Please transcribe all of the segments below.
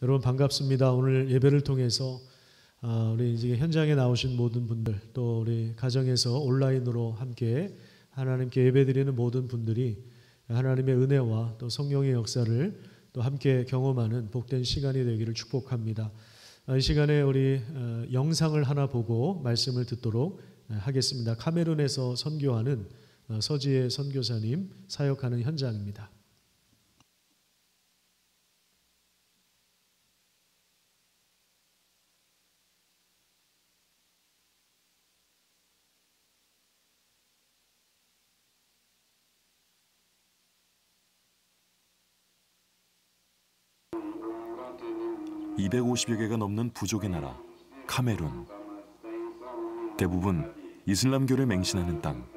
여러분 반갑습니다. 오늘 예배를 통해서 우리 이제 현장에 나오신 모든 분들, 또 우리 가정에서 온라인으로 함께 하나님께 예배드리는 모든 분들이 하나님의 은혜와 또 성령의 역사를 또 함께 경험하는 복된 시간이 되기를 축복합니다. 이 시간에 우리 영상을 하나 보고 말씀을 듣도록 하겠습니다. 카메룬에서 선교하는 서지혜 선교사님 사역하는 현장입니다. 250여 개가 넘는 부족의 나라 카메룬. 대부분 이슬람교를 맹신하는 땅.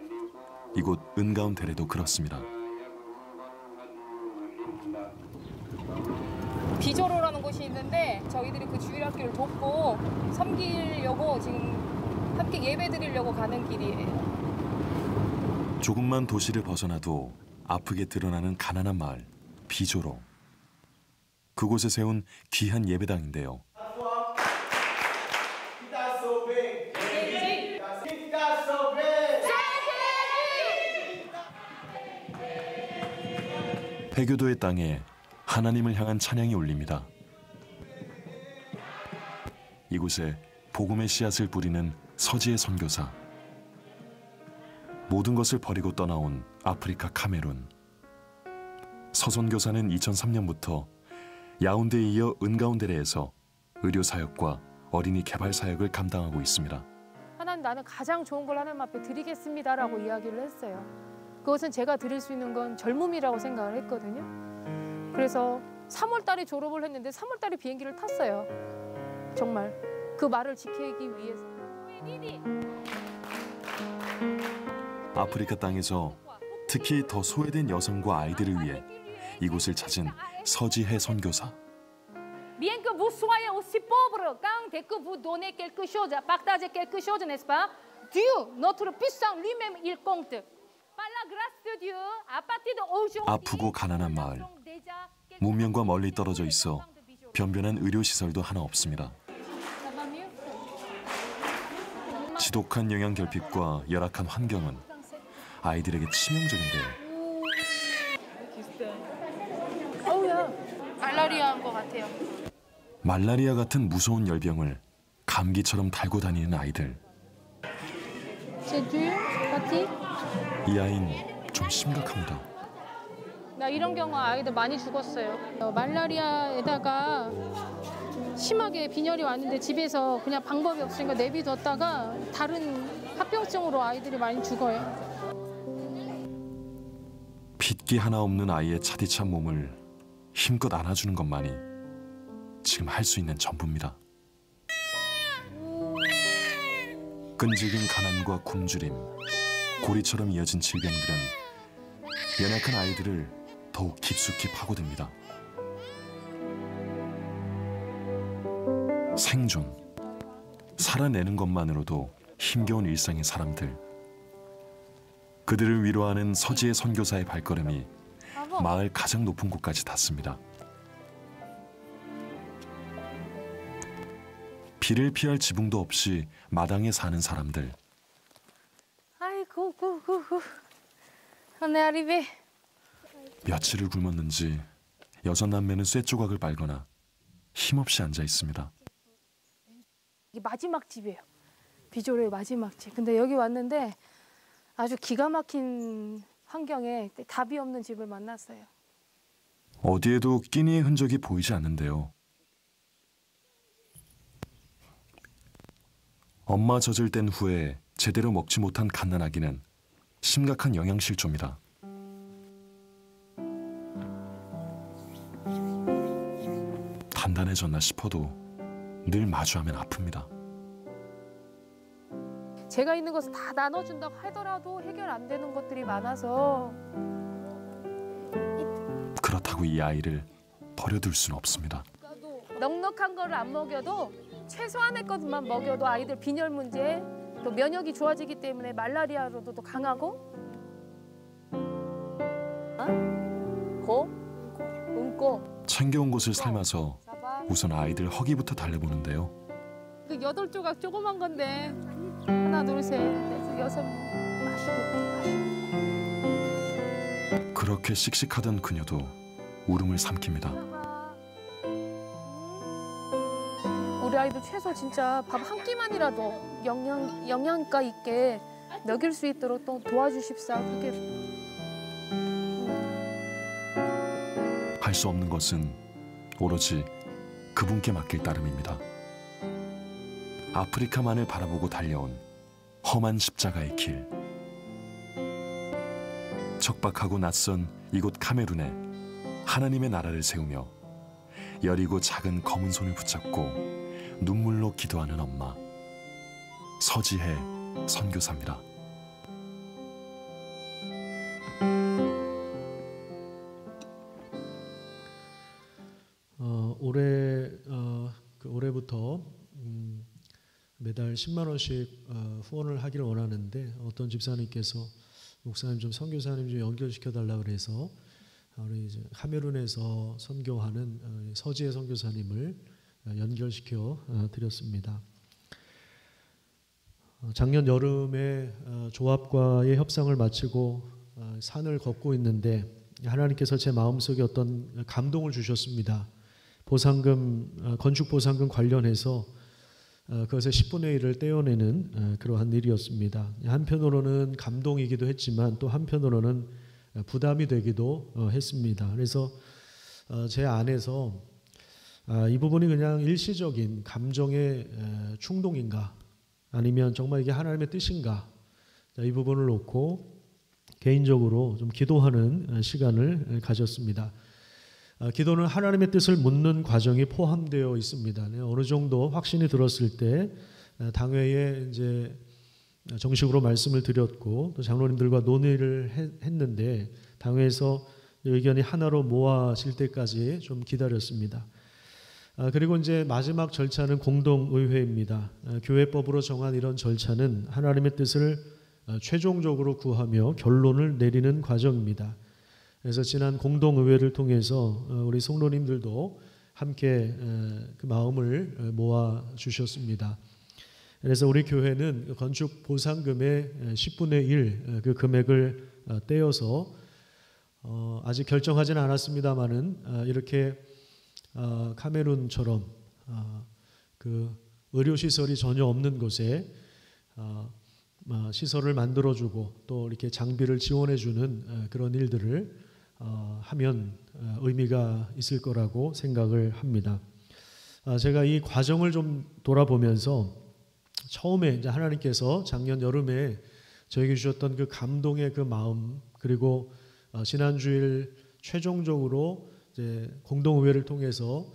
이곳 은가운테레도 그렇습니다. 비조로라는 곳이 있는데 저희들이 그 주일학교를 돕고 섬기려고 지금 함께 예배드리려고 가는 길이에요. 조금만 도시를 벗어나도 아프게 드러나는 가난한 마을 비조로. 그곳에 세운 귀한 예배당인데요. 해교도의 땅에 하나님을 향한 찬양이 울립니다. 이곳에 복음의 씨앗을 뿌리는 서지혜 선교사. 모든 것을 버리고 떠나온 아프리카 카메룬. 서 선교사는 2003년부터 야운데에 이어 은가운데레에서 의료사역과 어린이 개발사역을 감당하고 있습니다. 하나님, 나는 가장 좋은 걸 하나님 앞에 드리겠습니다라고 이야기를 했어요. 그것은 제가 드릴 수 있는 건 젊음이라고 생각을 했거든요. 그래서 3월 달에 졸업을 했는데 3월 달에 비행기를 탔어요. 정말 그 말을 지키기 위해서. 아프리카 땅에서 특히 더 소외된 여성과 아이들을 위해 이곳을 찾은 서지혜 선교사. Bien que vous soyez aussi pauvre, quand dès que vous donnez quelque chose, partagez quelque chose, n'est-ce pas? Dieu, notre puissant lui-même, il compte. Par la grâce de Dieu, à partir d'aujourd'hui. 아프고 가난한 마을. 문명과 멀리 떨어져 있어 변변한 의료 시설도 하나 없습니다. 지독한 영양 결핍과 열악한 환경은 아이들에게 치명적인데요. 말라리아인 것 같아요. 말라리아 같은 무서운 열병을 감기처럼 달고 다니는 아이들. 이 아이는 좀 심각합니다. 나 이런 경우 아이들 많이 죽었어요. 말라리아에다가 심하게 빈혈이 왔는데 집에서 그냥 방법이 없으니까 내비뒀다가 다른 합병증으로 아이들이 많이 죽어요. 핏기 하나 없는 아이의 차디찬 몸을 힘껏 안아주는 것만이 지금 할 수 있는 전부입니다. 끈질긴 가난과 굶주림, 고리처럼 이어진 질병들은 연약한 아이들을 더욱 깊숙이 파고듭니다. 생존, 살아내는 것만으로도 힘겨운 일상의 사람들. 그들을 위로하는 서지혜 선교사의 발걸음이 마을 가장 높은 곳까지 닿습니다. 비를 피할 지붕도 없이 마당에 사는 사람들. 아이고, 내 아리베. 며칠을 굶었는지 여섯 남매는 쇠조각을 빨거나 힘없이 앉아 있습니다. 이게 마지막 집이에요. 비조로의 마지막 집. 근데 여기 왔는데 아주 기가 막힌 환경에 답이 없는 집을 만났어요. 어디에도 끼니의 흔적이 보이지 않는데요. 엄마 젖을 뗀 후에 제대로 먹지 못한 갓난아기는 심각한 영양실조입니다. 단단해졌나 싶어도 늘 마주하면 아픕니다. 제가 있는 것을 다 나눠준다고 하더라도 해결 안 되는 것들이 많아서. 그렇다고 이 아이를 버려둘 수는 없습니다. 넉넉한 거를 안 먹여도 최소한의 것만 먹여도 아이들 빈혈 문제, 또 면역이 좋아지기 때문에 말라리아로도 또 강하고. 고, 응고. 챙겨온 것을 삶아서 우선 아이들 허기부터 달래보는데요. 그 8조각 조그만 건데 하나 둘 셋 넷 6명 마시고. 그렇게 씩씩하던 그녀도 울음을 삼킵니다. 우리 아이도 최소 진짜 밥 한 끼만이라도 영양가 있게 먹일 수 있도록 또 도와주십사. 그렇게 할 수 없는 것은 오로지 그분께 맡길 따름입니다. 아프리카만을 바라보고 달려온 험한 십자가의 길. 척박하고 낯선 이곳 카메룬에 하나님의 나라를 세우며 여리고 작은 검은 손을 붙잡고 눈물로 기도하는 엄마, 서지혜 선교사입니다. 올해부터 매달 10만 원씩 후원을 하기를 원하는데, 어떤 집사님께서 목사님 좀 선교사님 좀 연결시켜 달라 그래서 우리 이제 카메룬에서 선교하는 서지혜 선교사님을 연결시켜 드렸습니다. 작년 여름에 조합과의 협상을 마치고 산을 걷고 있는데 하나님께서 제 마음속에 어떤 감동을 주셨습니다. 보상금, 건축 보상금 관련해서 그것의 10분의 1을 떼어내는 그러한 일이었습니다. 한편으로는 감동이기도 했지만 또 한편으로는 부담이 되기도 했습니다. 그래서 제 안에서 이 부분이 그냥 일시적인 감정의 충동인가, 아니면 정말 이게 하나님의 뜻인가, 이 부분을 놓고 개인적으로 좀 기도하는 시간을 가졌습니다. 기도는 하나님의 뜻을 묻는 과정이 포함되어 있습니다. 어느 정도 확신이 들었을 때 당회에 이제 정식으로 말씀을 드렸고 또 장로님들과 논의를 했는데 당회에서 의견이 하나로 모아질 때까지 좀 기다렸습니다. 그리고 이제 마지막 절차는 공동의회입니다. 교회법으로 정한 이런 절차는 하나님의 뜻을 최종적으로 구하며 결론을 내리는 과정입니다. 그래서 지난 공동의회를 통해서 우리 성도님들도 함께 그 마음을 모아 주셨습니다. 그래서 우리 교회는 건축 보상금의 10분의 1 그 금액을 떼어서 아직 결정하지는 않았습니다만은 이렇게 카메룬처럼 그 의료시설이 전혀 없는 곳에 시설을 만들어주고 또 이렇게 장비를 지원해주는 그런 일들을 하면 의미가 있을 거라고 생각을 합니다. 제가 이 과정을 좀 돌아보면서 처음에 이제 하나님께서 작년 여름에 저에게 주셨던 그 감동의 그 마음, 그리고 지난주일 최종적으로 이제 공동의회를 통해서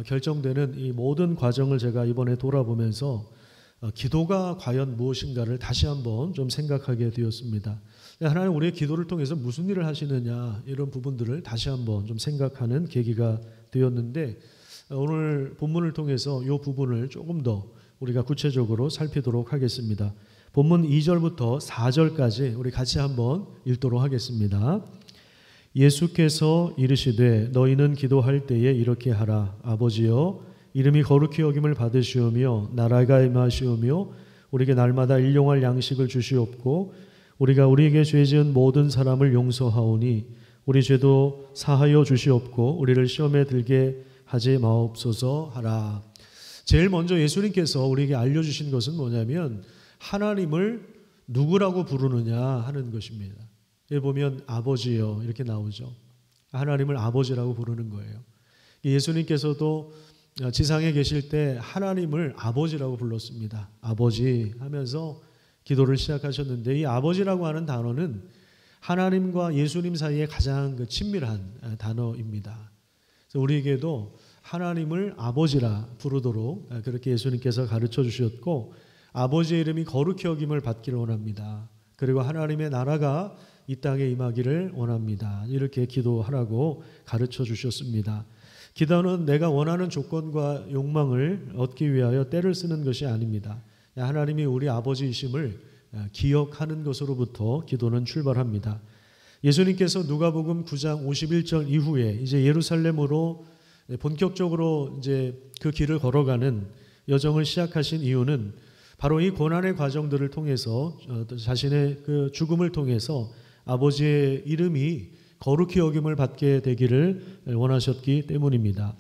결정되는 이 모든 과정을 제가 이번에 돌아보면서 기도가 과연 무엇인가를 다시 한번 좀 생각하게 되었습니다. 하나님 우리의 기도를 통해서 무슨 일을 하시느냐, 이런 부분들을 다시 한번 좀 생각하는 계기가 되었는데, 오늘 본문을 통해서 이 부분을 조금 더 우리가 구체적으로 살피도록 하겠습니다. 본문 2절부터 4절까지 우리 같이 한번 읽도록 하겠습니다. 예수께서 이르시되 너희는 기도할 때에 이렇게 하라. 아버지여, 이름이 거룩히 여김을 받으시오며 나라가 임하시오며 우리에게 날마다 일용할 양식을 주시옵고 우리가 우리에게 죄 지은 모든 사람을 용서하오니 우리 죄도 사하여 주시옵고 우리를 시험에 들게 하지 마옵소서 하라. 제일 먼저 예수님께서 우리에게 알려주신 것은 뭐냐면 하나님을 누구라고 부르느냐 하는 것입니다. 여기 보면 아버지요 이렇게 나오죠. 하나님을 아버지라고 부르는 거예요. 예수님께서도 지상에 계실 때 하나님을 아버지라고 불렀습니다. 아버지 하면서 기도를 시작하셨는데, 이 아버지라고 하는 단어는 하나님과 예수님 사이에 가장 친밀한 단어입니다. 그래서 우리에게도 하나님을 아버지라 부르도록 그렇게 예수님께서 가르쳐 주셨고, 아버지의 이름이 거룩히 여김을 받기를 원합니다. 그리고 하나님의 나라가 이 땅에 임하기를 원합니다. 이렇게 기도하라고 가르쳐 주셨습니다. 기도는 내가 원하는 조건과 욕망을 얻기 위하여 때를 쓰는 것이 아닙니다. 하나님이 우리 아버지이심을 기억하는 것으로부터 기도는 출발합니다. 예수님께서 누가복음 9장 51절 이후에 이제 예루살렘으로 본격적으로 이제 그 길을 걸어가는 여정을 시작하신 이유는 바로 이 고난의 과정들을 통해서 자신의 그 죽음을 통해서 아버지의 이름이 거룩히 여김을 받게 되기를 원하셨기 때문입니다.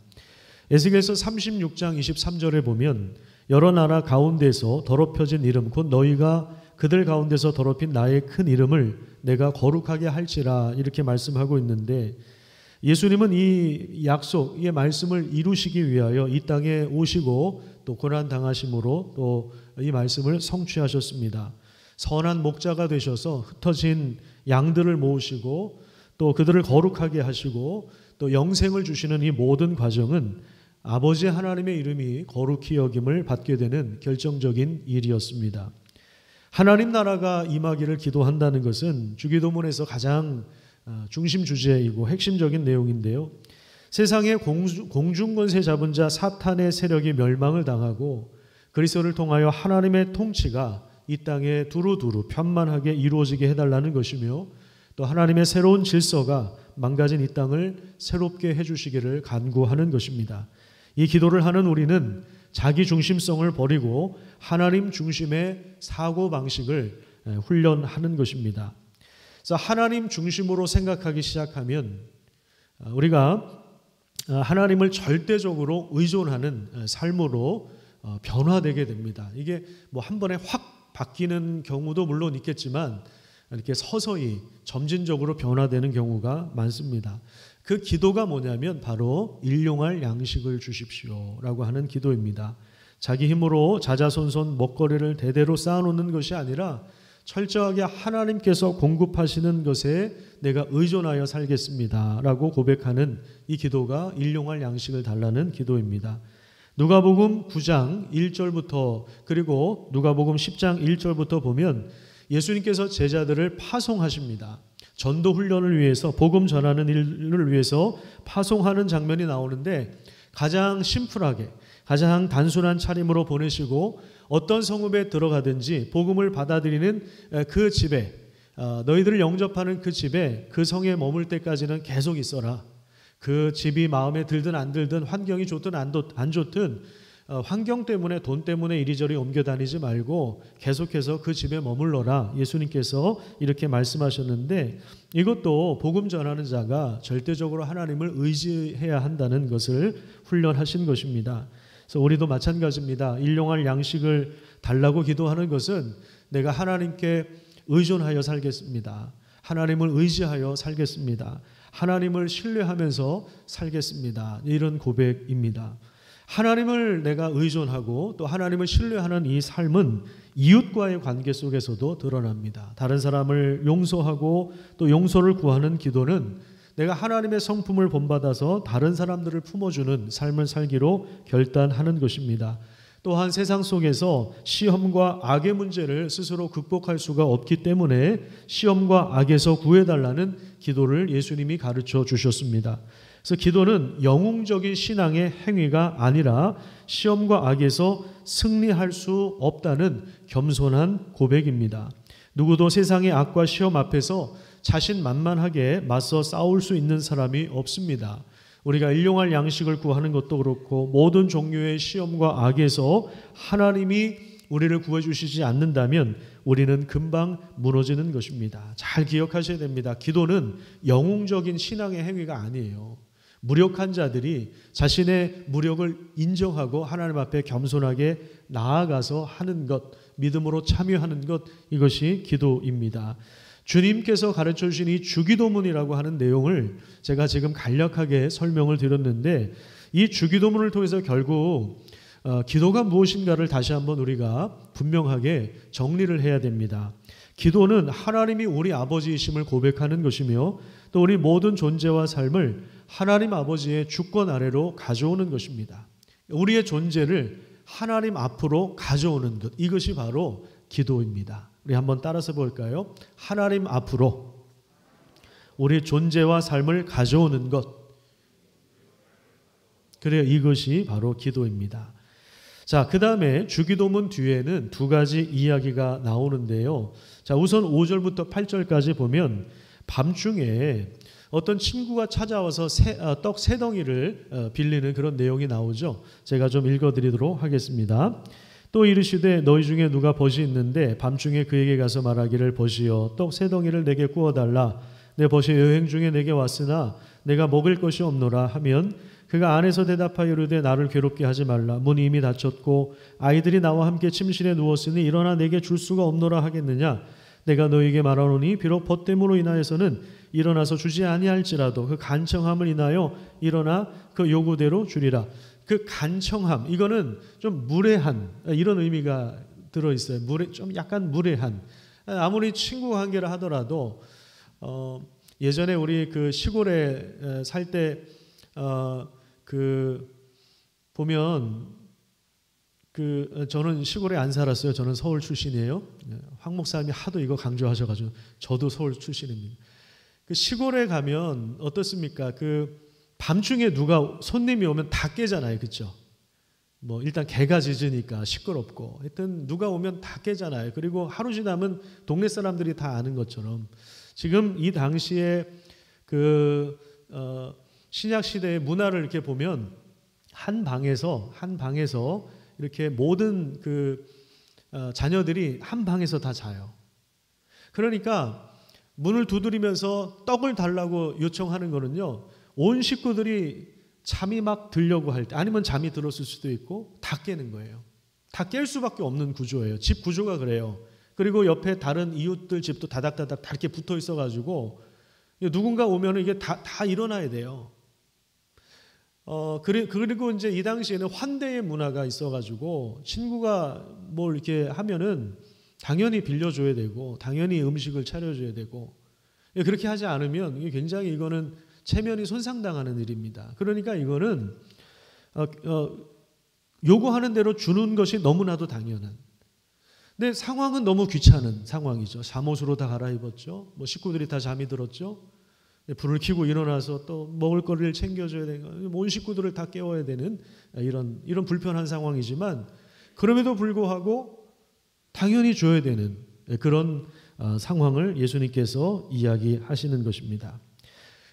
에스겔서 36장 23절에 보면 여러 나라 가운데서 더럽혀진 이름 곧 너희가 그들 가운데서 더럽힌 나의 큰 이름을 내가 거룩하게 할지라 이렇게 말씀하고 있는데 예수님은 이 약속, 이 말씀을 이루시기 위하여 이 땅에 오시고 또 고난 당하심으로 또 이 말씀을 성취하셨습니다. 선한 목자가 되셔서 흩어진 양들을 모으시고 또 그들을 거룩하게 하시고 또 영생을 주시는 이 모든 과정은 아버지 하나님의 이름이 거룩히 여김을 받게 되는 결정적인 일이었습니다. 하나님 나라가 임하기를 기도한다는 것은 주기도문에서 가장 중심 주제이고 핵심적인 내용인데요. 세상의 공중권세 잡은 자 사탄의 세력이 멸망을 당하고 그리스도를 통하여 하나님의 통치가 이 땅에 두루두루 편만하게 이루어지게 해달라는 것이며 또 하나님의 새로운 질서가 망가진 이 땅을 새롭게 해주시기를 간구하는 것입니다. 이 기도를 하는 우리는 자기 중심성을 버리고 하나님 중심의 사고방식을 훈련하는 것입니다. 그래서 하나님 중심으로 생각하기 시작하면 우리가 하나님을 절대적으로 의존하는 삶으로 변화되게 됩니다. 이게 뭐 한 번에 확 바뀌는 경우도 물론 있겠지만 이렇게 서서히 점진적으로 변화되는 경우가 많습니다. 그 기도가 뭐냐면 바로 일용할 양식을 주십시오라고 하는 기도입니다. 자기 힘으로 자자손손 먹거리를 대대로 쌓아놓는 것이 아니라 철저하게 하나님께서 공급하시는 것에 내가 의존하여 살겠습니다라고 고백하는 이 기도가 일용할 양식을 달라는 기도입니다. 누가복음 9장 1절부터 그리고 누가복음 10장 1절부터 보면 예수님께서 제자들을 파송하십니다. 전도 훈련을 위해서 복음 전하는 일을 위해서 파송하는 장면이 나오는데 가장 심플하게 가장 단순한 차림으로 보내시고 어떤 성읍에 들어가든지 복음을 받아들이는 그 집에 너희들을 영접하는 그 집에 그 성에 머물 때까지는 계속 있어라. 그 집이 마음에 들든 안 들든 환경이 좋든 안 좋든 환경 때문에 돈 때문에 이리저리 옮겨 다니지 말고 계속해서 그 집에 머물러라. 예수님께서 이렇게 말씀하셨는데 이것도 복음 전하는 자가 절대적으로 하나님을 의지해야 한다는 것을 훈련하신 것입니다. 그래서 우리도 마찬가지입니다. 일용할 양식을 달라고 기도하는 것은 내가 하나님께 의존하여 살겠습니다. 하나님을 의지하여 살겠습니다. 하나님을 신뢰하면서 살겠습니다. 이런 고백입니다. 하나님을 내가 의존하고 또 하나님을 신뢰하는 이 삶은 이웃과의 관계 속에서도 드러납니다. 다른 사람을 용서하고 또 용서를 구하는 기도는 내가 하나님의 성품을 본받아서 다른 사람들을 품어주는 삶을 살기로 결단하는 것입니다. 또한 세상 속에서 시험과 악의 문제를 스스로 극복할 수가 없기 때문에 시험과 악에서 구해달라는 기도를 예수님이 가르쳐 주셨습니다. 그래서 기도는 영웅적인 신앙의 행위가 아니라 시험과 악에서 승리할 수 없다는 겸손한 고백입니다. 누구도 세상의 악과 시험 앞에서 자신만만하게 맞서 싸울 수 있는 사람이 없습니다. 우리가 일용할 양식을 구하는 것도 그렇고 모든 종류의 시험과 악에서 하나님이 우리를 구해주시지 않는다면 우리는 금방 무너지는 것입니다. 잘 기억하셔야 됩니다. 기도는 영웅적인 신앙의 행위가 아니에요. 무력한 자들이 자신의 무력을 인정하고 하나님 앞에 겸손하게 나아가서 하는 것, 믿음으로 참여하는 것, 이것이 기도입니다. 주님께서 가르쳐 주신 이 주기도문이라고 하는 내용을 제가 지금 간략하게 설명을 드렸는데 이 주기도문을 통해서 결국 기도가 무엇인가를 다시 한번 우리가 분명하게 정리를 해야 됩니다. 기도는 하나님이 우리 아버지이심을 고백하는 것이며 또 우리 모든 존재와 삶을 하나님 아버지의 주권 아래로 가져오는 것입니다. 우리의 존재를 하나님 앞으로 가져오는 것, 이것이 바로 기도입니다. 우리 한번 따라서 볼까요? 하나님 앞으로 우리 존재와 삶을 가져오는 것. 그래요. 이것이 바로 기도입니다. 자, 그 다음에 주기도문 뒤에는 두 가지 이야기가 나오는데요. 자, 우선 5절부터 8절까지 보면 밤중에 어떤 친구가 찾아와서 떡 세 덩이를 빌리는 그런 내용이 나오죠. 제가 좀 읽어드리도록 하겠습니다. 또 이르시되 너희 중에 누가 벗이 있는데 밤중에 그에게 가서 말하기를 벗이여 떡 세 덩이를 내게 구워달라. 내 벗이 여행 중에 내게 왔으나 내가 먹을 것이 없노라 하면 그가 안에서 대답하여 이르되 나를 괴롭게 하지 말라. 문이 이미 닫혔고 아이들이 나와 함께 침실에 누웠으니 일어나 내게 줄 수가 없노라 하겠느냐. 내가 너희에게 말하노니 비록 벗됨으로 인하여서는 일어나서 주지 아니할지라도 그 간청함을 인하여 일어나 그 요구대로 주리라. 그 간청함, 이거는 좀 무례한 이런 의미가 들어있어요. 좀 약간 무례한. 아무리 친구 관계를 하더라도 예전에 우리 그 시골에 살 때 보면 저는 시골에 안 살았어요. 저는 서울 출신이에요. 황 목사님이 하도 이거 강조하셔가지고 저도 서울 출신입니다. 그 시골에 가면 어떻습니까? 밤중에 누가 손님이 오면 다 깨잖아요. 그렇죠? 뭐 일단 개가 짖으니까 시끄럽고 하여튼 누가 오면 다 깨잖아요. 그리고 하루 지나면 동네 사람들이 다 아는 것처럼 지금 이 당시에 신약 시대의 문화를 이렇게 보면 한 방에서 이렇게 모든 자녀들이 한 방에서 다 자요. 그러니까 문을 두드리면서 떡을 달라고 요청하는 거는요. 온 식구들이 잠이 막 들려고 할 때 아니면 잠이 들었을 수도 있고 다 깨는 거예요. 다 깰 수밖에 없는 구조예요. 집 구조가 그래요. 그리고 옆에 다른 이웃들 집도 다닥다닥 다 이렇게 붙어 있어가지고 누군가 오면 이게 다 일어나야 돼요. 그리고 이제 이 당시에는 환대의 문화가 있어가지고 친구가 뭘 이렇게 하면은 당연히 빌려줘야 되고 당연히 음식을 차려줘야 되고 그렇게 하지 않으면 이게 굉장히 이거는 체면이 손상당하는 일입니다. 그러니까 이거는 요구하는 대로 주는 것이 너무나도 당연한. 근데 상황은 너무 귀찮은 상황이죠. 잠옷으로 다 갈아입었죠. 뭐 식구들이 다 잠이 들었죠. 불을 켜고 일어나서 또 먹을 거리를 챙겨줘야 되는 온 식구들을 다 깨워야 되는 이런 불편한 상황이지만 그럼에도 불구하고 당연히 줘야 되는 그런 상황을 예수님께서 이야기하시는 것입니다.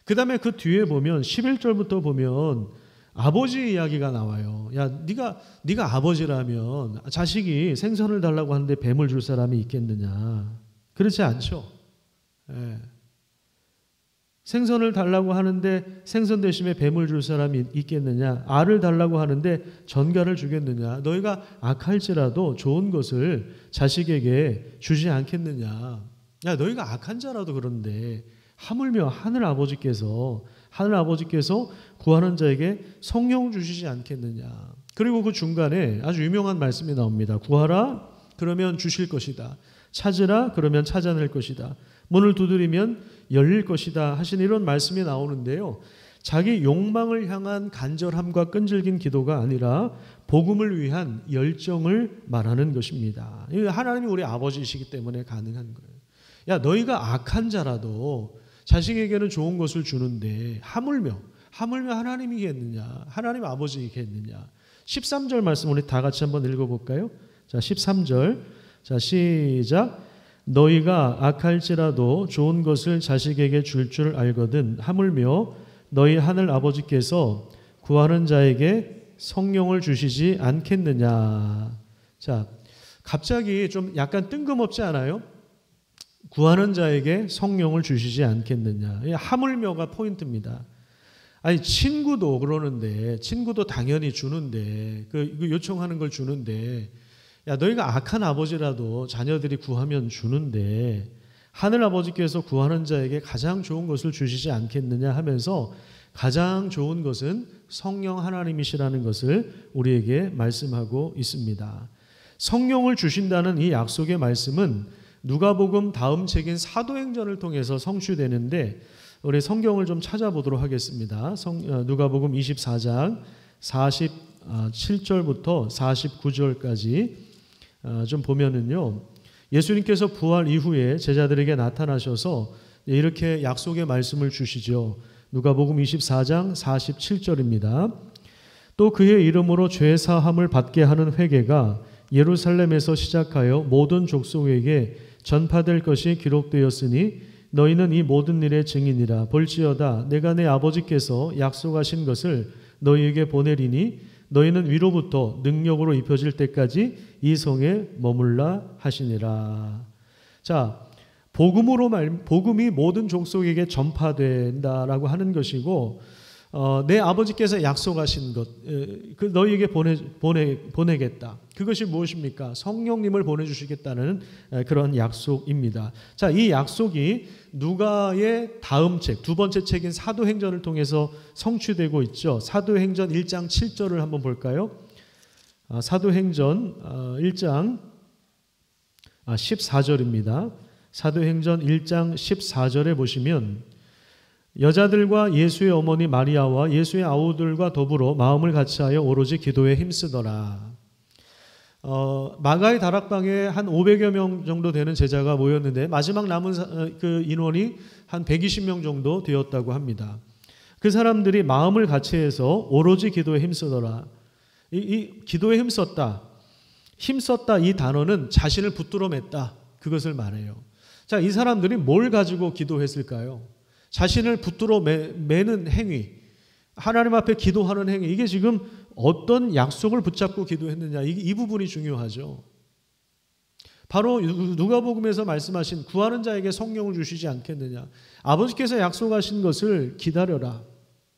그 다음에 그 뒤에 보면 11절부터 보면 아버지 이야기가 나와요. 야, 네가 아버지라면 자식이 생선을 달라고 하는데 뱀을 줄 사람이 있겠느냐? 그렇지 않죠. 예. 생선을 달라고 하는데 생선 대신에 뱀을 줄 사람이 있겠느냐? 알을 달라고 하는데 전갈을 주겠느냐? 너희가 악할지라도 좋은 것을 자식에게 주지 않겠느냐? 야, 너희가 악한 자라도 그런데 하물며 하늘 아버지께서 구하는 자에게 성령 주시지 않겠느냐? 그리고 그 중간에 아주 유명한 말씀이 나옵니다. 구하라 그러면 주실 것이다. 찾으라 그러면 찾아낼 것이다. 문을 두드리면 열릴 것이다 하신 이런 말씀이 나오는데요. 자기 욕망을 향한 간절함과 끈질긴 기도가 아니라 복음을 위한 열정을 말하는 것입니다. 하나님이 우리 아버지이시기 때문에 가능한 거예요. 야, 너희가 악한 자라도 자식에게는 좋은 것을 주는데 하물며 하나님이겠느냐? 하나님 아버지이겠느냐? 13절 말씀 우리 다 같이 한번 읽어볼까요? 자, 13절. 자, 시작. 너희가 악할지라도 좋은 것을 자식에게 줄 알거든 하물며 너희 하늘 아버지께서 구하는 자에게 성령을 주시지 않겠느냐. 자, 갑자기 좀 약간 뜬금없지 않아요? 구하는 자에게 성령을 주시지 않겠느냐. 하물며가 포인트입니다. 아니 친구도 그러는데 친구도 당연히 주는데 그 요청하는 걸 주는데 야, 너희가 악한 아버지라도 자녀들이 구하면 주는데 하늘 아버지께서 구하는 자에게 가장 좋은 것을 주시지 않겠느냐 하면서 가장 좋은 것은 성령 하나님이시라는 것을 우리에게 말씀하고 있습니다. 성령을 주신다는 이 약속의 말씀은 누가복음 다음 책인 사도행전을 통해서 성취되는데 우리 성경을 좀 찾아보도록 하겠습니다. 누가복음 24장 47절부터 49절까지 좀 보면은요. 예수님께서 부활 이후에 제자들에게 나타나셔서 이렇게 약속의 말씀을 주시죠. 누가복음 24장 47절입니다. 또 그의 이름으로 죄 사함을 받게 하는 회개가 예루살렘에서 시작하여 모든 족속에게 전파될 것이 기록되었으니 너희는 이 모든 일의 증인이라. 볼지어다 내가 내 아버지께서 약속하신 것을 너희에게 보내리니 너희는 위로부터 능력으로 입혀질 때까지 이 성에 머물라 하시니라. 자, 복음이 모든 족속에게 전파된다라고 하는 것이고, 내 아버지께서 약속하신 것, 그 너희에게 보내겠다. 그것이 무엇입니까? 성령님을 보내주시겠다는 그런 약속입니다. 자, 이 약속이 누가의 다음 책, 두 번째 책인 사도행전을 통해서 성취되고 있죠. 사도행전 1장 7절을 한번 볼까요? 사도행전 1장 14절입니다. 사도행전 1장 14절에 보시면 여자들과 예수의 어머니 마리아와 예수의 아우들과 더불어 마음을 같이하여 오로지 기도에 힘쓰더라. 마가의 다락방에 한 500여 명 정도 되는 제자가 모였는데 마지막 남은 그 인원이 한 120명 정도 되었다고 합니다. 그 사람들이 마음을 같이해서 오로지 기도에 힘쓰더라. 이 기도에 힘썼다 이 단어는 자신을 붙들어 맸다, 그것을 말해요. 자, 이 사람들이 뭘 가지고 기도했을까요? 자신을 붙들어 매는 행위, 하나님 앞에 기도하는 행위, 이게 지금 어떤 약속을 붙잡고 기도했느냐, 이 부분이 중요하죠. 바로 누가복음에서 말씀하신 구하는 자에게 성령을 주시지 않겠느냐. 아버지께서 약속하신 것을 기다려라.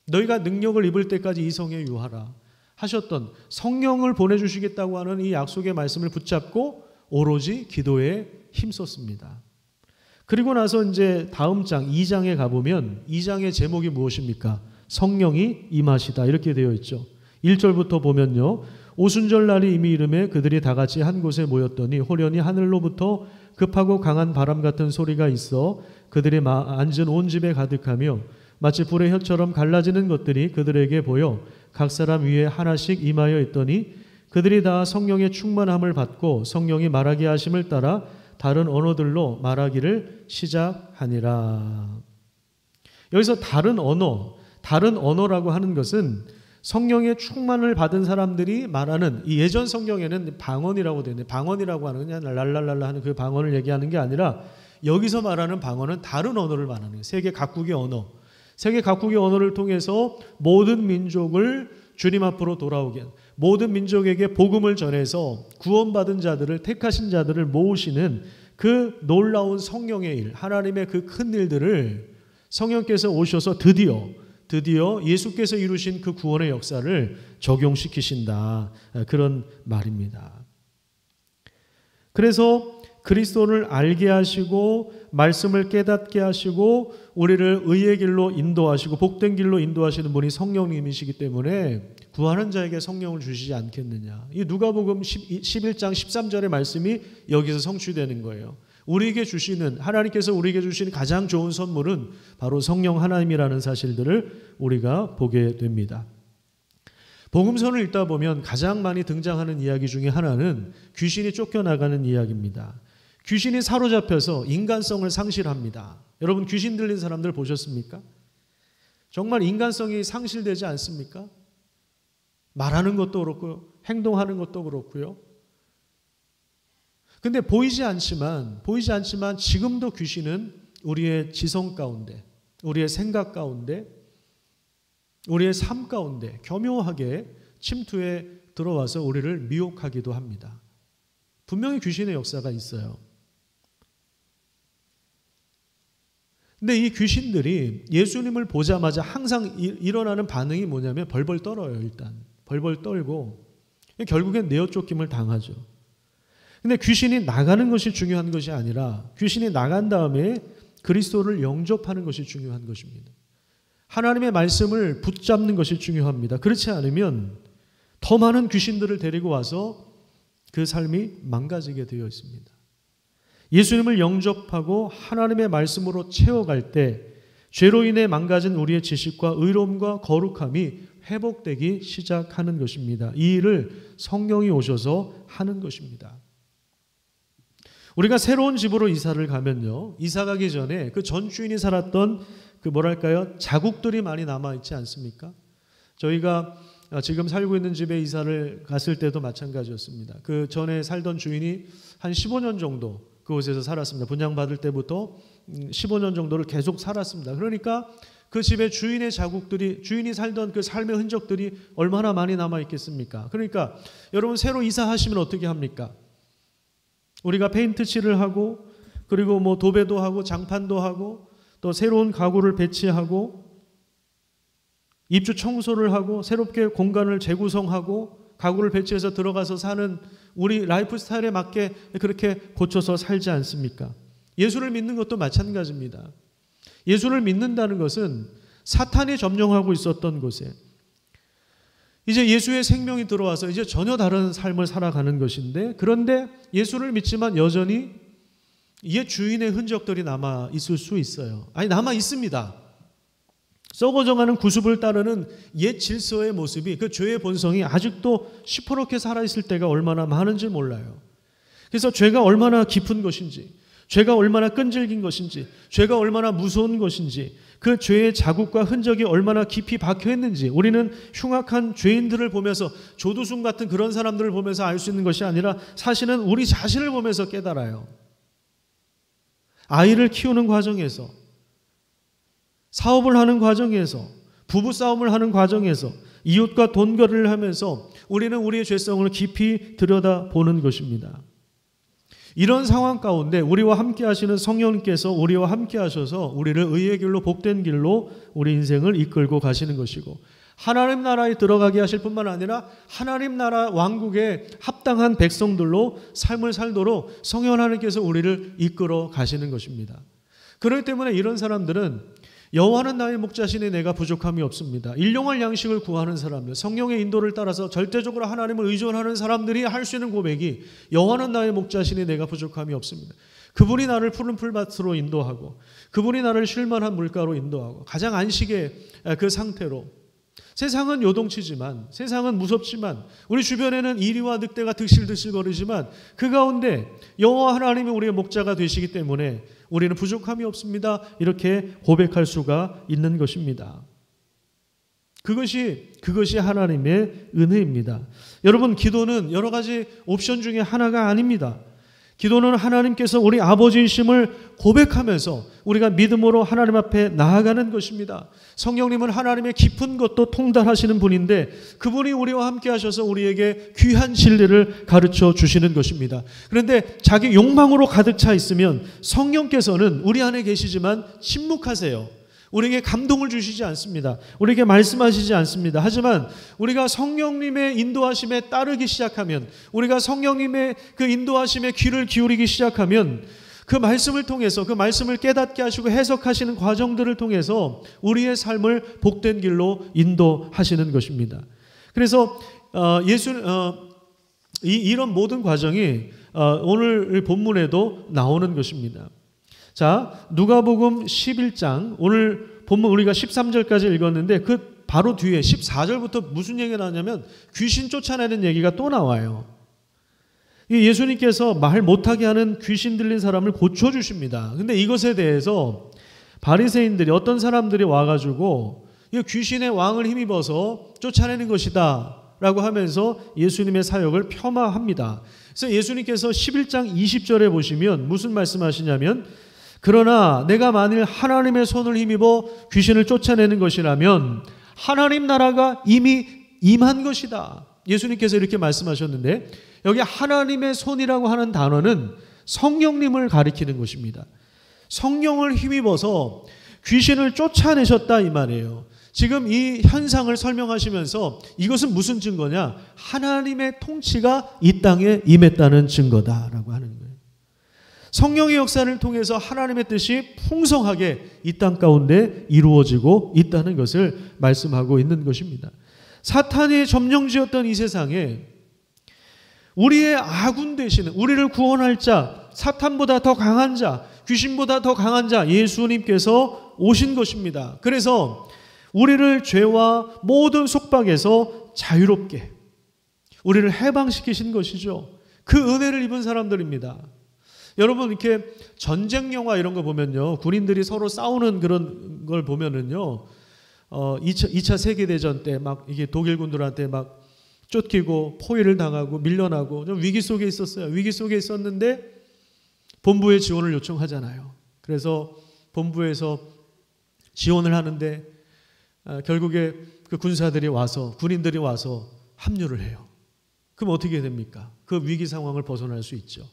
너희가 능력을 입을 때까지 이 성에 유하라 하셨던 성령을 보내주시겠다고 하는 이 약속의 말씀을 붙잡고 오로지 기도에 힘썼습니다. 그리고 나서 이제 다음 장 2장에 가보면 2장의 제목이 무엇입니까? 성령이 임하시다, 이렇게 되어 있죠. 1절부터 보면요, 오순절 날이 이미 이름에 그들이 다 같이 한 곳에 모였더니 호련히 하늘로부터 급하고 강한 바람 같은 소리가 있어 그들이 앉은 온 집에 가득하며 마치 불의 혀처럼 갈라지는 것들이 그들에게 보여 각 사람 위에 하나씩 임하여 있더니 그들이 다 성령의 충만함을 받고 성령이 말하게 하심을 따라 다른 언어들로 말하기를 시작하니라. 여기서 다른 언어라고 하는 것은 성령의 충만을 받은 사람들이 말하는, 이 예전 성경에는 방언이라고 되어 있는데, 방언이라고 하는 그냥 랄랄랄라 하는 그 방언을 얘기하는 게 아니라 여기서 말하는 방언은 다른 언어를 말하는 거예요. 세계 각국의 언어. 세계 각국의 언어를 통해서 모든 민족을 주님 앞으로 돌아오게, 모든 민족에게 복음을 전해서 구원받은 자들을, 택하신 자들을 모으시는 그 놀라운 성령의 일, 하나님의 그 큰 일들을 성령께서 오셔서 드디어 예수께서 이루신 그 구원의 역사를 적용시키신다, 그런 말입니다. 그래서 그리스도를 알게 하시고 말씀을 깨닫게 하시고 우리를 의의 길로 인도하시고 복된 길로 인도하시는 분이 성령님이시기 때문에 구하는 자에게 성령을 주시지 않겠느냐. 이 누가복음 11장 13절의 말씀이 여기서 성취되는 거예요. 하나님께서 우리에게 주시는 가장 좋은 선물은 바로 성령 하나님이라는 사실들을 우리가 보게 됩니다. 복음서를 읽다 보면 가장 많이 등장하는 이야기 중에 하나는 귀신이 쫓겨나가는 이야기입니다. 귀신이 사로잡혀서 인간성을 상실합니다. 여러분, 귀신 들린 사람들 보셨습니까? 정말 인간성이 상실되지 않습니까? 말하는 것도 그렇고 행동하는 것도 그렇고요. 근데 보이지 않지만 지금도 귀신은 우리의 지성 가운데, 우리의 생각 가운데, 우리의 삶 가운데 교묘하게 침투해 들어와서 우리를 미혹하기도 합니다. 분명히 귀신의 역사가 있어요. 근데 이 귀신들이 예수님을 보자마자 항상 일어나는 반응이 뭐냐면 벌벌 떨어요. 일단 벌벌 떨고 결국엔 내어쫓김을 당하죠. 근데 귀신이 나가는 것이 중요한 것이 아니라 귀신이 나간 다음에 그리스도를 영접하는 것이 중요한 것입니다. 하나님의 말씀을 붙잡는 것이 중요합니다. 그렇지 않으면 더 많은 귀신들을 데리고 와서 그 삶이 망가지게 되어 있습니다. 예수님을 영접하고 하나님의 말씀으로 채워갈 때 죄로 인해 망가진 우리의 지식과 의로움과 거룩함이 회복되기 시작하는 것입니다. 이 일을 성령이 오셔서 하는 것입니다. 우리가 새로운 집으로 이사를 가면요, 이사 가기 전에 그 전 주인이 살았던 자국들이 많이 남아있지 않습니까? 저희가 지금 살고 있는 집에 이사를 갔을 때도 마찬가지였습니다. 그 전에 살던 주인이 한 15년 정도 그곳에서 살았습니다. 분양받을 때부터 15년 정도를 계속 살았습니다. 그러니까 그 집에 주인의 자국들이, 주인이 살던 그 삶의 흔적들이 얼마나 많이 남아 있겠습니까? 그러니까 여러분 새로 이사하시면 어떻게 합니까? 우리가 페인트 칠을 하고, 그리고 뭐 도배도 하고 장판도 하고, 또 새로운 가구를 배치하고, 입주 청소를 하고, 새롭게 공간을 재구성하고, 가구를 배치해서 들어가서 사는 우리 라이프 스타일에 맞게 그렇게 고쳐서 살지 않습니까? 예수를 믿는 것도 마찬가지입니다. 예수를 믿는다는 것은 사탄이 점령하고 있었던 곳에 이제 예수의 생명이 들어와서 이제 전혀 다른 삶을 살아가는 것인데, 그런데 예수를 믿지만 여전히 옛 주인의 흔적들이 남아 있을 수 있어요. 아니, 남아 있습니다. 썩어져가는 구습을 따르는 옛 질서의 모습이, 그 죄의 본성이 아직도 시퍼렇게 살아있을 때가 얼마나 많은지 몰라요. 그래서 죄가 얼마나 깊은 것인지, 죄가 얼마나 끈질긴 것인지, 죄가 얼마나 무서운 것인지, 그 죄의 자국과 흔적이 얼마나 깊이 박혀 있는지 우리는 흉악한 죄인들을 보면서, 조두순 같은 그런 사람들을 보면서 알 수 있는 것이 아니라 사실은 우리 자신을 보면서 깨달아요. 아이를 키우는 과정에서, 사업을 하는 과정에서, 부부싸움을 하는 과정에서, 이웃과 돈거래를 하면서 우리는 우리의 죄성을 깊이 들여다보는 것입니다. 이런 상황 가운데 우리와 함께 하시는 성령님께서 우리와 함께 하셔서 우리를 의의 길로, 복된 길로 우리 인생을 이끌고 가시는 것이고, 하나님 나라에 들어가게 하실 뿐만 아니라 하나님 나라 왕국에 합당한 백성들로 삶을 살도록 성령 하나님께서 우리를 이끌어 가시는 것입니다. 그렇기 때문에 이런 사람들은 여호와는 나의 목자시니 내가 부족함이 없습니다. 일용할 양식을 구하는 사람들, 성령의 인도를 따라서 절대적으로 하나님을 의존하는 사람들이 할 수 있는 고백이 여호와는 나의 목자시니 내가 부족함이 없습니다. 그분이 나를 푸른 풀밭으로 인도하고, 그분이 나를 쉴만한 물가로 인도하고, 가장 안식의 그 상태로. 세상은 요동치지만, 세상은 무섭지만, 우리 주변에는 이리와 늑대가 득실득실거리지만 그 가운데 여호와 하나님이 우리의 목자가 되시기 때문에 우리는 부족함이 없습니다. 이렇게 고백할 수가 있는 것입니다. 그것이 하나님의 은혜입니다. 여러분, 기도는 여러 가지 옵션 중에 하나가 아닙니다. 기도는 하나님께서 우리 아버지이심을 고백하면서 우리가 믿음으로 하나님 앞에 나아가는 것입니다. 성령님은 하나님의 깊은 것도 통달하시는 분인데 그분이 우리와 함께 하셔서 우리에게 귀한 진리를 가르쳐 주시는 것입니다. 그런데 자기 욕망으로 가득 차 있으면 성령께서는 우리 안에 계시지만 침묵하세요. 우리에게 감동을 주시지 않습니다. 우리에게 말씀하시지 않습니다. 하지만 우리가 성령님의 인도하심에 따르기 시작하면, 우리가 성령님의 그 인도하심에 귀를 기울이기 시작하면 그 말씀을 통해서, 그 말씀을 깨닫게 하시고 해석하시는 과정들을 통해서 우리의 삶을 복된 길로 인도하시는 것입니다. 그래서 이런 모든 과정이 오늘 본문에도 나오는 것입니다. 자, 누가복음 11장, 오늘 본문 우리가 13절까지 읽었는데 그 바로 뒤에 14절부터 무슨 얘기가 나오냐면 귀신 쫓아내는 얘기가 또 나와요. 예수님께서 말 못하게 하는 귀신 들린 사람을 고쳐주십니다. 근데 이것에 대해서 바리새인들이, 어떤 사람들이 와가지고 이 귀신의 왕을 힘입어서 쫓아내는 것이다 라고 하면서 예수님의 사역을 폄하합니다. 그래서 예수님께서 11장 20절에 보시면 무슨 말씀하시냐면, 그러나 내가 만일 하나님의 손을 힘입어 귀신을 쫓아내는 것이라면 하나님 나라가 이미 임한 것이다. 예수님께서 이렇게 말씀하셨는데, 여기 하나님의 손이라고 하는 단어는 성령님을 가리키는 것입니다. 성령을 힘입어서 귀신을 쫓아내셨다 이 말이에요. 지금 이 현상을 설명하시면서 이것은 무슨 증거냐? 하나님의 통치가 이 땅에 임했다는 증거다라고 하는 거예요. 성령의 역사를 통해서 하나님의 뜻이 풍성하게 이 땅 가운데 이루어지고 있다는 것을 말씀하고 있는 것입니다. 사탄이 점령지었던 이 세상에 우리의 아군 되시는, 우리를 구원할 자, 사탄보다 더 강한 자, 귀신보다 더 강한 자 예수님께서 오신 것입니다. 그래서 우리를 죄와 모든 속박에서 자유롭게 우리를 해방시키신 것이죠. 그 은혜를 입은 사람들입니다. 여러분, 이렇게 전쟁 영화 이런 거 보면요, 군인들이 서로 싸우는 그런 걸 보면은요, 2차 세계대전 때 막 이게 독일군들한테 막 쫓기고 포위를 당하고 밀려나고 좀 위기 속에 있었어요. 위기 속에 있었는데 본부에 지원을 요청하잖아요. 그래서 본부에서 지원을 하는데 결국에 그 군사들이 와서, 군인들이 와서 합류를 해요. 그럼 어떻게 됩니까? 그 위기 상황을 벗어날 수 있죠.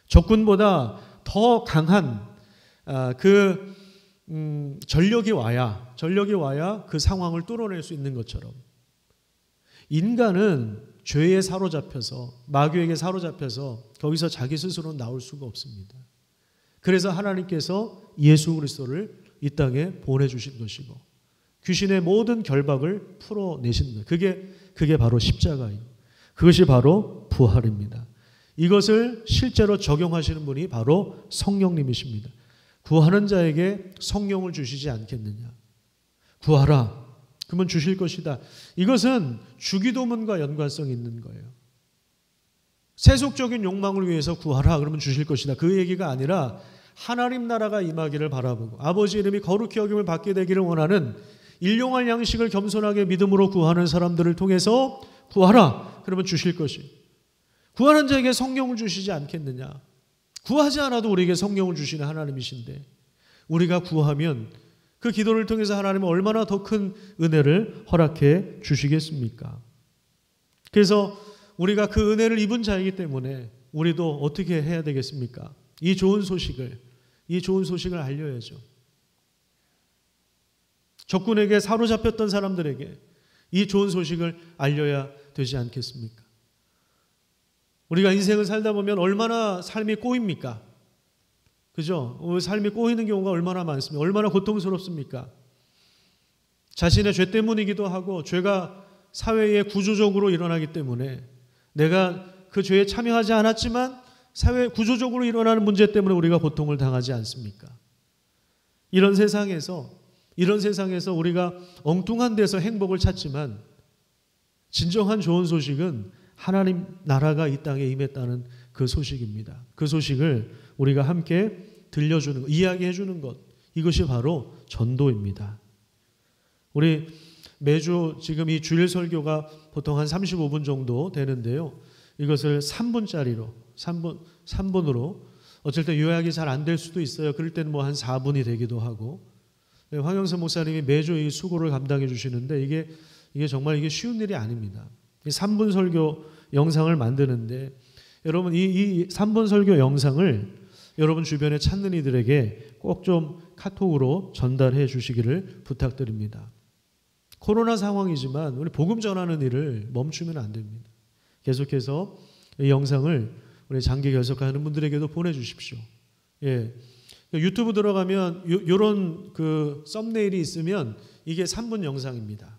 적군보다 더 강한 전력이 와야 그 상황을 뚫어낼 수 있는 것처럼, 인간은 죄에 사로잡혀서, 마귀에게 사로잡혀서 거기서 자기 스스로 나올 수가 없습니다. 그래서 하나님께서 예수 그리스도를 이 땅에 보내주신 것이고 귀신의 모든 결박을 풀어내신 거예요. 그게 바로 십자가예요. 그것이 바로 부활입니다. 이것을 실제로 적용하시는 분이 바로 성령님이십니다. 구하는 자에게 성령을 주시지 않겠느냐. 구하라. 그러면 주실 것이다. 이것은 주기도문과 연관성이 있는 거예요. 세속적인 욕망을 위해서 구하라 그러면 주실 것이다. 그 얘기가 아니라 하나님 나라가 임하기를 바라보고 아버지 이름이 거룩히 여김을 받게 되기를 원하는 일용할 양식을 겸손하게 믿음으로 구하는 사람들을 통해서 구하라 그러면 주실 것이, 구하는 자에게 성령을 주시지 않겠느냐. 구하지 않아도 우리에게 성령을 주시는 하나님이신데 우리가 구하면 그 기도를 통해서 하나님은 얼마나 더 큰 은혜를 허락해 주시겠습니까? 그래서 우리가 그 은혜를 입은 자이기 때문에 우리도 어떻게 해야 되겠습니까? 이 좋은 소식을 알려야죠. 적군에게 사로잡혔던 사람들에게 이 좋은 소식을 알려야 되지 않겠습니까? 우리가 인생을 살다 보면 얼마나 삶이 꼬입니까? 그죠? 삶이 꼬이는 경우가 얼마나 많습니까? 얼마나 고통스럽습니까? 자신의 죄 때문이기도 하고 죄가 사회에 구조적으로 일어나기 때문에 내가 그 죄에 참여하지 않았지만 사회 구조적으로 일어나는 문제 때문에 우리가 고통을 당하지 않습니까? 이런 세상에서 우리가 엉뚱한 데서 행복을 찾지만 진정한 좋은 소식은 하나님 나라가 이 땅에 임했다는 그 소식입니다. 그 소식을 우리가 함께 들려주는 것, 이야기해 주는 것, 이것이 바로 전도입니다. 우리 매주 지금 이 주일 설교가 보통 한 35분 정도 되는데요. 이것을 3분짜리로 3분으로 어쩔 때 요약이 잘 안 될 수도 있어요. 그럴 때는 뭐 한 4분이 되기도 하고. 황영선 목사님이 매주 이 수고를 감당해 주시는데 이게 정말 이게 쉬운 일이 아닙니다. 이 3분 설교 영상을 만드는데 여러분 이 3분 설교 영상을 여러분 주변에 찾는 이들에게 꼭 좀 카톡으로 전달해 주시기를 부탁드립니다. 코로나 상황이지만 우리 복음 전하는 일을 멈추면 안 됩니다. 계속해서 이 영상을 우리 장기 결석하는 분들에게도 보내주십시오. 예. 유튜브 들어가면 요런 그 썸네일이 있으면 이게 3분 영상입니다.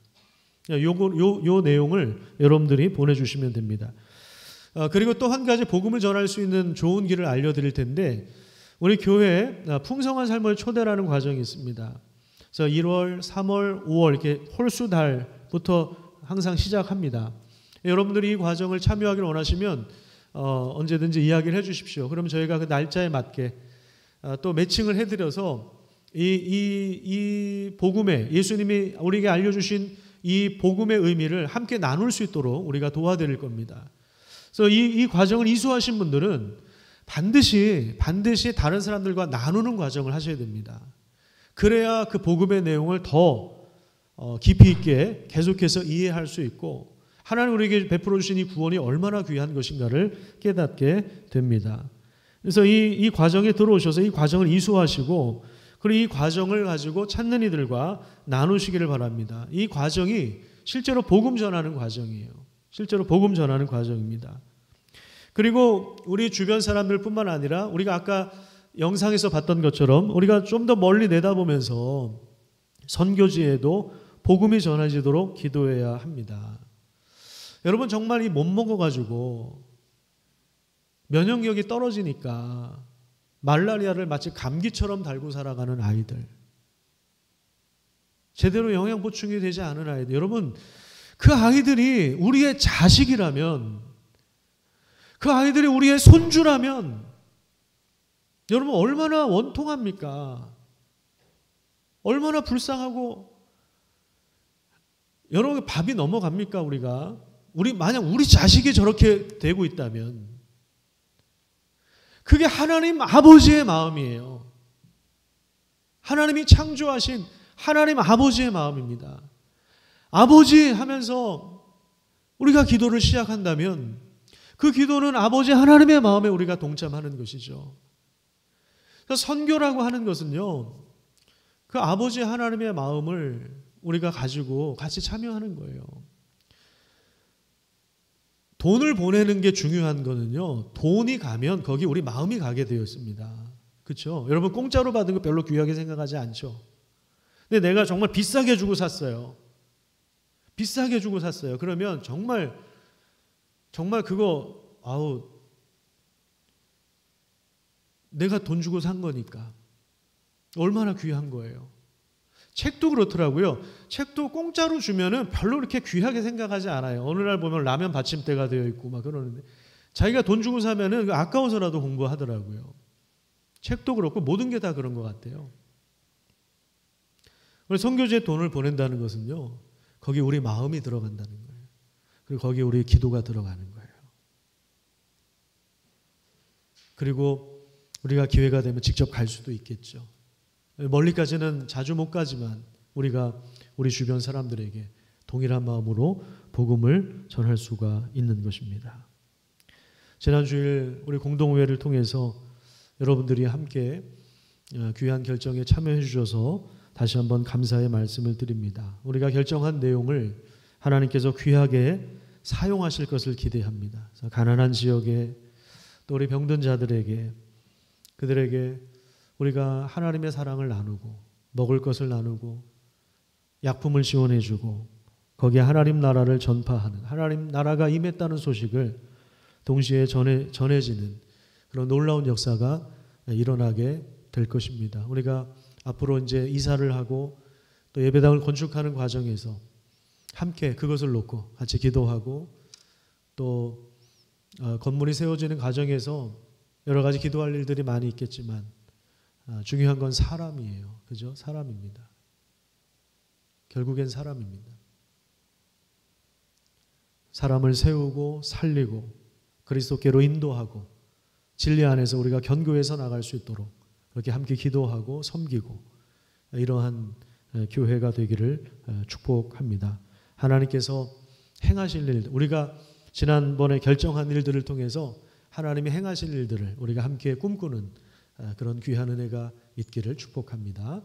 요 내용을 여러분들이 보내주시면 됩니다. 그리고 또 한 가지 복음을 전할 수 있는 좋은 길을 알려드릴 텐데 우리 교회에 풍성한 삶을 초대라는 과정이 있습니다. 그래서 1월, 3월, 5월 이렇게 홀수달부터 항상 시작합니다. 여러분들이 이 과정을 참여하기를 원하시면 언제든지 이야기를 해주십시오. 그럼 저희가 그 날짜에 맞게 또 매칭을 해드려서 이 복음의 예수님이 우리에게 알려주신 이 복음의 의미를 함께 나눌 수 있도록 우리가 도와드릴 겁니다. 그래서 이 과정을 이수하신 분들은 반드시 다른 사람들과 나누는 과정을 하셔야 됩니다. 그래야 그 복음의 내용을 더 깊이 있게 계속해서 이해할 수 있고 하나님 우리에게 베풀어 주신 이 구원이 얼마나 귀한 것인가를 깨닫게 됩니다. 그래서 이 과정에 들어오셔서 이 과정을 이수하시고 그리고 이 과정을 가지고 찾는 이들과 나누시기를 바랍니다. 이 과정이 실제로 복음 전하는 과정이에요. 실제로 복음 전하는 과정입니다. 그리고 우리 주변 사람들뿐만 아니라 우리가 아까 영상에서 봤던 것처럼 우리가 좀 더 멀리 내다보면서 선교지에도 복음이 전해지도록 기도해야 합니다. 여러분 정말 이 못 먹어가지고 면역력이 떨어지니까 말라리아를 마치 감기처럼 달고 살아가는 아이들, 제대로 영양 보충이 되지 않은 아이들, 여러분 그 아이들이 우리의 자식이라면, 그 아이들이 우리의 손주라면 여러분 얼마나 원통합니까? 얼마나 불쌍하고 여러분 밥이 넘어갑니까? 만약 우리 자식이 저렇게 되고 있다면 그게 하나님 아버지의 마음이에요. 하나님이 창조하신 하나님 아버지의 마음입니다. 아버지 하면서 우리가 기도를 시작한다면 그 기도는 아버지 하나님의 마음에 우리가 동참하는 것이죠. 선교라고 하는 것은요, 그 아버지 하나님의 마음을 우리가 가지고 같이 참여하는 거예요. 돈을 보내는 게 중요한 거는요, 돈이 가면 거기 우리 마음이 가게 되어 있습니다. 그렇죠? 여러분 공짜로 받은 거 별로 귀하게 생각하지 않죠? 근데 내가 정말 비싸게 주고 샀어요. 비싸게 주고 샀어요. 그러면 정말 그거 내가 돈 주고 산 거니까 얼마나 귀한 거예요. 책도 그렇더라고요. 책도 공짜로 주면은 별로 그렇게 귀하게 생각하지 않아요. 어느 날 보면 라면 받침대가 되어 있고 막 그러는데 자기가 돈 주고 사면은 아까워서라도 공부하더라고요. 책도 그렇고 모든 게 다 그런 것 같아요. 선교지에 돈을 보낸다는 것은요, 거기 우리 마음이 들어간다는 거예요. 그리고 거기 우리 기도가 들어가는 거예요. 그리고 우리가 기회가 되면 직접 갈 수도 있겠죠. 멀리까지는 자주 못 가지만 우리가 우리 주변 사람들에게 동일한 마음으로 복음을 전할 수가 있는 것입니다. 지난 주일 우리 공동회를 통해서 여러분들이 함께 귀한 결정에 참여해 주셔서 다시 한번 감사의 말씀을 드립니다. 우리가 결정한 내용을 하나님께서 귀하게 사용하실 것을 기대합니다. 가난한 지역에 또 우리 병든 자들에게 그들에게 우리가 하나님의 사랑을 나누고 먹을 것을 나누고 약품을 지원해 주고 거기에 하나님 나라를 전파하는 하나님 나라가 임했다는 소식을 동시에 전해지는 그런 놀라운 역사가 일어나게 될 것입니다. 우리가 앞으로 이제 이사를 하고 또 예배당을 건축하는 과정에서 함께 그것을 놓고 같이 기도하고 또 건물이 세워지는 과정에서 여러 가지 기도할 일들이 많이 있겠지만 중요한 건 사람이에요. 그죠? 사람입니다. 결국엔 사람입니다. 사람을 세우고 살리고 그리스도께로 인도하고 진리 안에서 우리가 견고해서 나갈 수 있도록 그렇게 함께 기도하고 섬기고 이러한 교회가 되기를 축복합니다. 하나님께서 행하실 일, 우리가 지난번에 결정한 일들을 통해서 하나님이 행하실 일들을 우리가 함께 꿈꾸는 그런 귀한 은혜가 있기를 축복합니다.